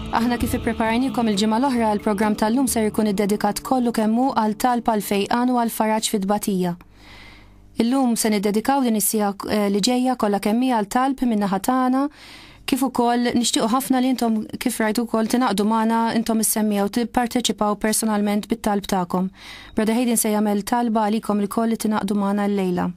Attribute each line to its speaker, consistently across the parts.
Speaker 1: Aħna kif ippreparajnikom il-ġimgħa l-oħra l-programm tal-lum ser ikun iddedikat kollu kemmu għal talb għal fejqan u għal faraġġ fit-tbatija. Illum se niddedikaw din is-sija li ġejja kollha kemm għal talb min-naħa tagħna, kif ukoll nixtiequ ħafna li intom kif rajtu wkoll tinaqdu magħna intom issemmijaw tipparteċipaw personalment bit-talb tagħkom. Brother Hayden se jagħmel talba għalikom ilkoll li tinaqdu magħna llejla.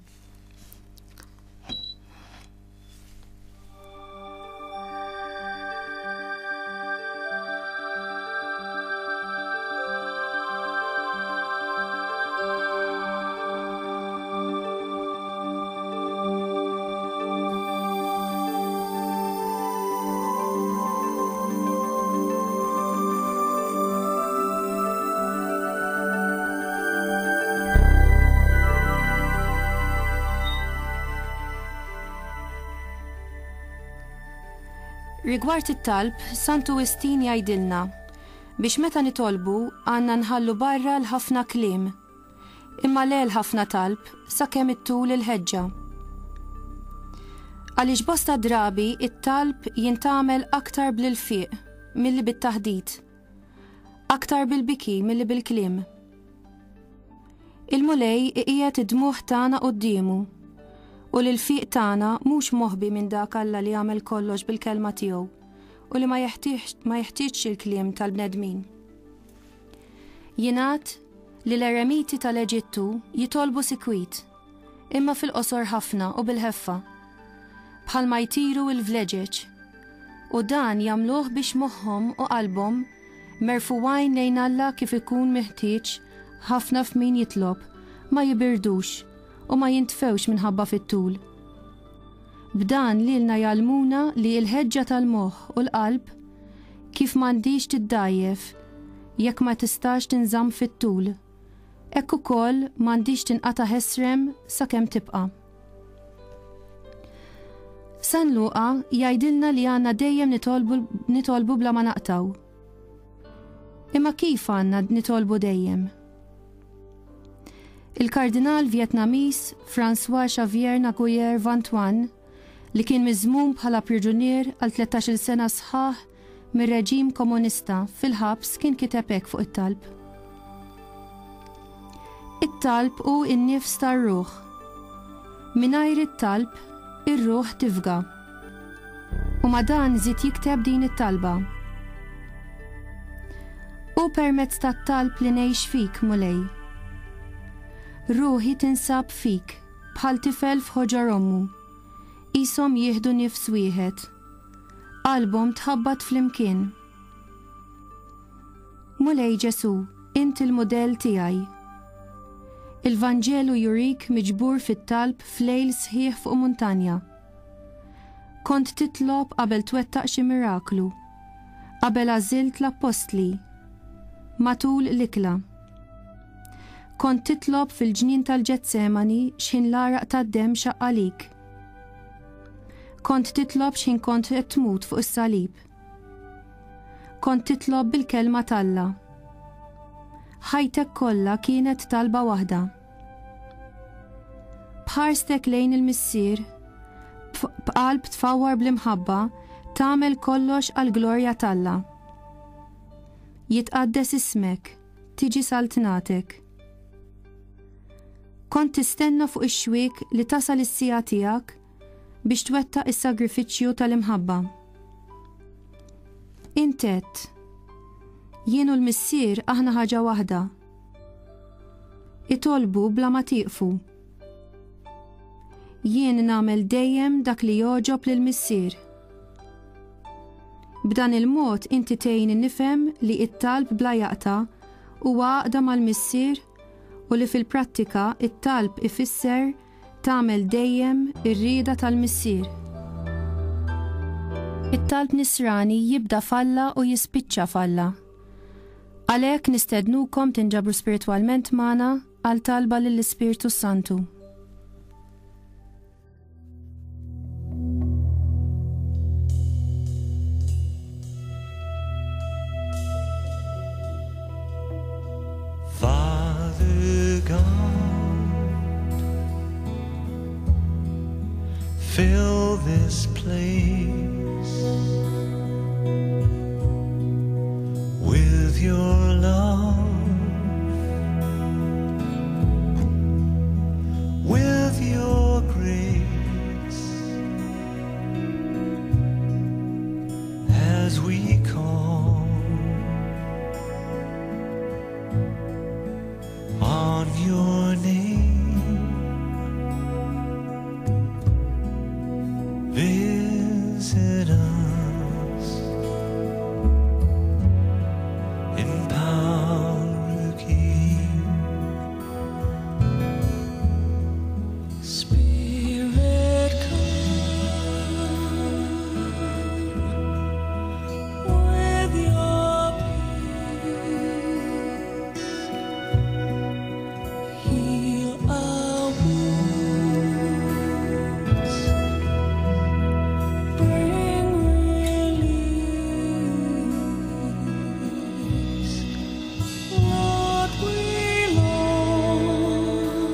Speaker 1: Rigward it-talb, Santu Westin jgħidilna biex meta nitolbu għandna nħallu barra l-ħafna kliem, imma lel ħafna talb sakemm it-tul il-ħeġġa. Għaliex bosta drabi it-talb jintagħmel aktar bl-ilfiq milli bit-taħdid, aktar bil-biki milli bil-kliem. Il-mulej qiegħed id-dmuħ tagħna qudiemu u l-fiq tagħna mhux moħbi minn dak Alla li jagħmel kollox bil-kelma tiegħu u li ma jeħtieġx il-kliem tal-bnedmin. Jingħad li l-eremiti tal-Eġittu jitolbu sikwit, imma fil-qosor ħafna u bil-ħeffa, bħalma jtiru l-vleġeġ, u dan jagħmluh biex moħħhom u qalbhom merfuwajn lejn Alla kif ikun meħtieġ ħafna f'min jitlob, ma jibirdux u ma jintfewx minħabba fit-tul. B'dan lilna jgħalmuna li l-ħeġġa tal-moħħ u l-qalb kif m'għandix tiddajjef jekk ma tistax tinżamm fit-tul. Hekk ukoll m'għandix tinqata' ħesrem sakemm tibqa'. San Luqa jgħidilna li għandna dejjem nitolbu bla ma naqtaw. Imma kif għandna nitolbu dejjem? Il-kardinal Vjetnamis François Xavier Nguyen Van Thuan li kien miżmum bħala priġunier għal 13 sena sħaħ mir-reġim komunista fil-ħabs kien kiteb hekk fuq it-talb. It-talb hu n-nifs tar-ruħ. Mingħajr it-talb ir-ruħ tifga. U ma dan żied jikteb din it-talba. U permezz tat-talb li ngħix fik mulej. Ruħi tinsab fik, bħal tifel f'ħoġar ommu, ishom jieħdu nifs wieħed, qalbhom tħabbat flimkien. Mulej Ġesu, inti l-mudell tiegħi. Il-Vanġelu jurik miġbur fit-talb f'lejl sħiħ fuq muntanja. Kont titlob qabel twettaq xi miraklu, qabel għażilt l-apostli, matul l-ikla. Kont titlob fil-ġnien tal-Ġetsemani x'in l-araq tad-demm xaqqalik. Kont titlob x'in kont qed tmut fuq is-salib. Kont titlob bil-kelma t'Alla. Ħajtek kollha kienet talba waħda. Bħarstek lejn il-missier, b'qalb tfawwar bl-imħabba, tagħmel kollox għall-glorja t'Alla. Jitqaddes ismek, tiġi saltnatek. Kont tistenna fuq ix-xwiek li tasal is-sija tiegħek biex twettaq is-sagrifiċċju tal-imħabba. Intet, jien u l-missier aħna ħaġa waħda. Itolbu bla ma tieqfu. Jien nagħmel dejjem dak li joġob lill-missier. B'dan il-mod inti tgħinni nifhem li t-talb bla jaqta' huwa għaqda mal-missier u li fil-prattika it-talb ifisser tagħmel dejjem ir-rieda tal-missier. It-talb nisrani jibda falla u jispiċċa falla. Għalhekk nistednukom tinġabru spiritwalment magħna għal talba lill-Ispiritu Santu.
Speaker 2: Fill this place as we call on your name. Visit us in power again. Spirit, come with your peace. Heal our wounds. Bring release. Lord, we long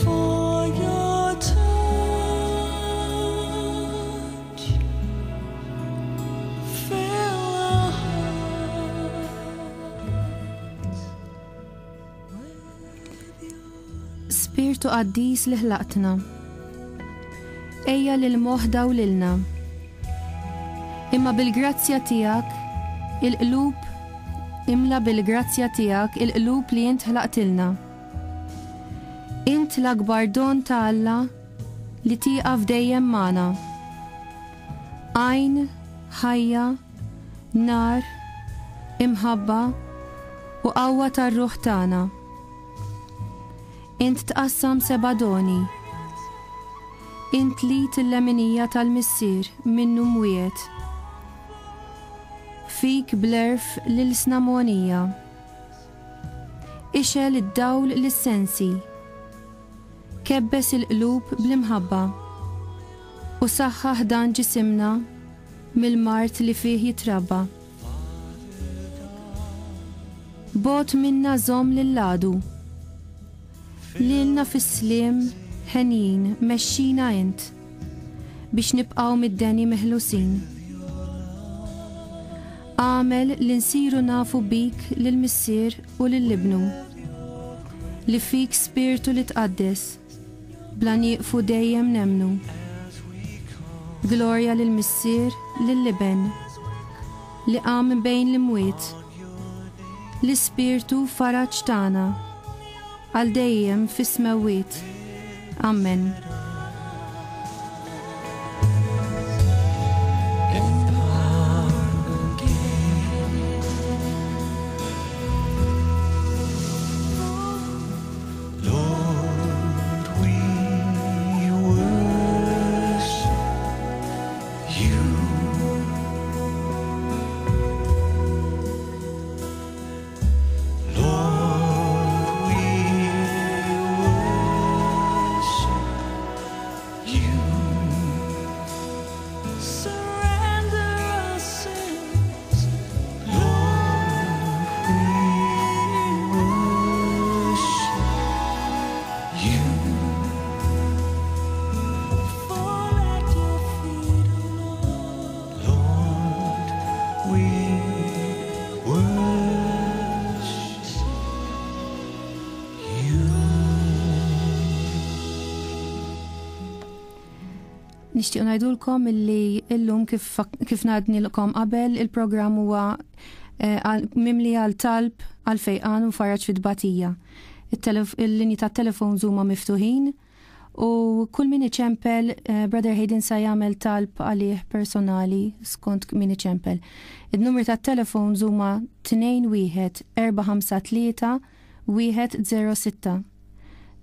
Speaker 2: for your touch. Fill our hearts with your
Speaker 1: Spiritu qaddis li ħlaqtna, ejja lil moħda u lilna. Imma bil-grazzja tiegħek il-qlub imla bil-grazzja tiegħek il-qlub li int ħlaqtilna. Int l-akbar don ta' Alla li tieqaf dejjem magħna. Għajn, ħajja, nar, imħabba u qawwa tar-ruħ tagħna. Int tqassam seba' doni. Int li t-leminija tal-missier minnu mwiet. Fik blerf l-snamonija. Ixel id-dawl l-sensi. Kebbes il-qlub bl-imħabba. U saħħaħ dan ġisimna mill-mart li fih jitrabba. Bot minna zom lill-ladu. Lilna fis-sliem ħenjin mexxina int biex nibqgħu mid-deni meħlusin. Għamel li nsiru nafu bik lill-missier u lill-ibnu li fik spiritu li tqaddes bla nieqfu dejjem nemnu. Glorja lill-missier lill-liben li qam bejn l-imwiet l-ispirtu faraġġ tagħna għal dejjem fis-smawiet. Amen.
Speaker 2: Lord, we worship you. Lord, we worship you. Surrender our sins. Lord, we worship you. Fall at your feet, O Lord. Lord, we worship you.
Speaker 1: Nixtieq ngħidulkom illi illum kif ngħadnilkom qabel il-programm huwa mimli għal talb għal fejqan u faraġġ fit-tbatija. Il-linji tat-telefons huma miftuħin u kull min iċempel Brother Hayden sa jagħmel talb għalih personali skont min iċempel. Il-numri tat-telefons huma 21-453-106.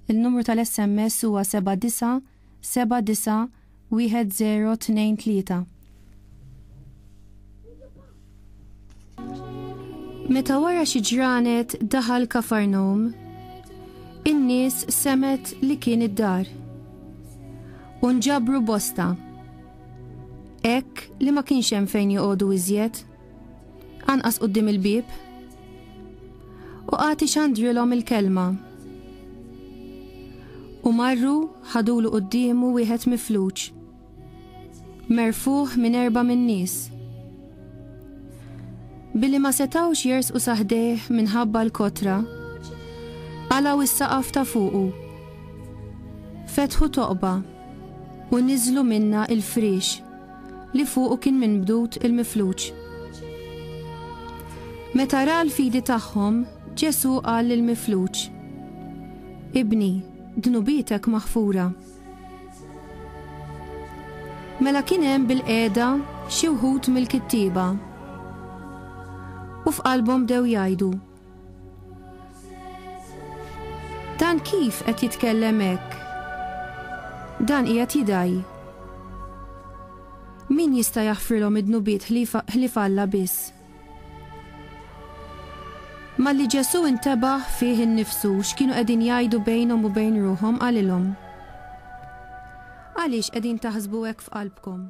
Speaker 1: Il-numru tal-SMS huwa 79-79-1023. Meta wara xi ġranet daħal Kafarnaum, in-nies semet li kien id-dar. U nġabru bosta. Hekk li ma kienx hemm fejn joqogħdu iżjed, anqas quddiem il-bieb. U qagħti xandrilhom il-kelma. U marru ħadulu quddiemu wieħed mifluġ, merfuħ minn 4 min-nies. Billi ma setawx jersqu saħdejh minħabba l-kotra, għalaw is-saqaf ta' fuqu. Fetħu toqba u niżlu minna il-frix li fuqu kien minbdut il-mifluċ. Meta ra l-fidi tagħhom, Ġesu qal lill-mifluċ: Ibni, dnubietek maħfura. Mela kien hemm bil-qiegħda xi wħud mill-kittieba u f'qalbhom bdew jgħidu: Dan kif qed jitkellem hekk? Dan qiegħed jidaj. Min jista' jaħfrilhom id-dnubiet ħlifalla biss? Malli Ġesu intebaħ fih innifsu x'kienu qegħdin jgħidu bejnhom u bejn ruhom qalilhom: Għaliex qegħdin taħsbu hekk f'qalbkom?